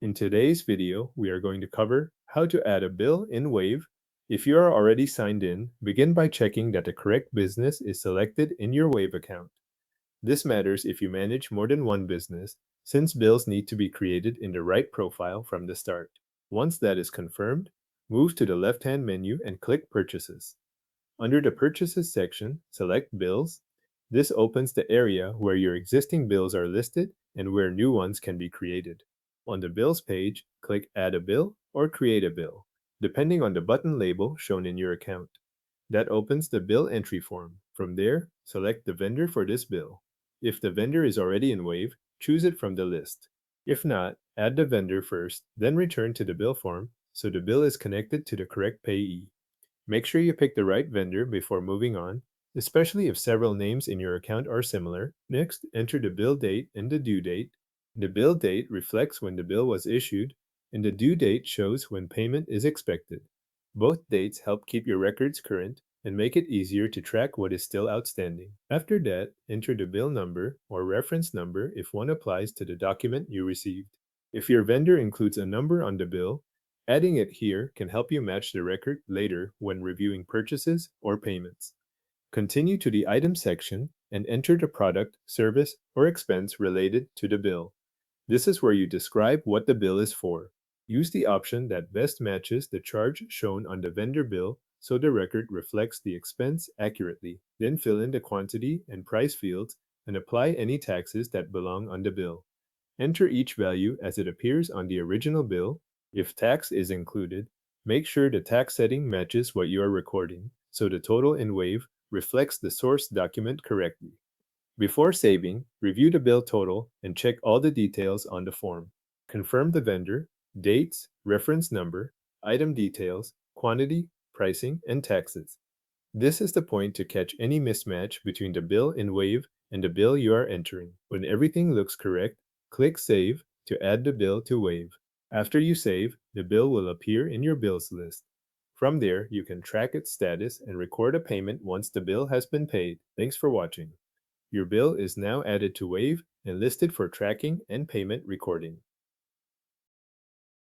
In today's video, we are going to cover how to add a bill in Wave. If you are already signed in, begin by checking that the correct business is selected in your Wave account. This matters if you manage more than one business, since bills need to be created in the right profile from the start. Once that is confirmed, move to the left-hand menu and click Purchases. Under the Purchases section, select Bills. This opens the area where your existing bills are listed and where new ones can be created. On the Bills page, click Add a Bill or Create a Bill, depending on the button label shown in your account. That opens the bill entry form. From there, select the vendor for this bill. If the vendor is already in Wave, choose it from the list. If not, add the vendor first, then return to the bill form so the bill is connected to the correct payee. Make sure you pick the right vendor before moving on, especially if several names in your account are similar. Next, enter the bill date and the due date. The bill date reflects when the bill was issued, and the due date shows when payment is expected. Both dates help keep your records current and make it easier to track what is still outstanding. After that, enter the bill number or reference number if one applies to the document you received. If your vendor includes a number on the bill, adding it here can help you match the record later when reviewing purchases or payments. Continue to the item section and enter the product, service, or expense related to the bill. This is where you describe what the bill is for. Use the option that best matches the charge shown on the vendor bill so the record reflects the expense accurately. Then fill in the quantity and price fields and apply any taxes that belong on the bill. Enter each value as it appears on the original bill. If tax is included, make sure the tax setting matches what you are recording, so the total in Wave reflects the source document correctly. Before saving, review the bill total and check all the details on the form. Confirm the vendor, dates, reference number, item details, quantity, pricing, and taxes. This is the point to catch any mismatch between the bill in Wave and the bill you are entering. When everything looks correct, click Save to add the bill to Wave. After you save, the bill will appear in your bills list. From there, you can track its status and record a payment once the bill has been paid. Thanks for watching. Your bill is now added to Wave and listed for tracking and payment recording.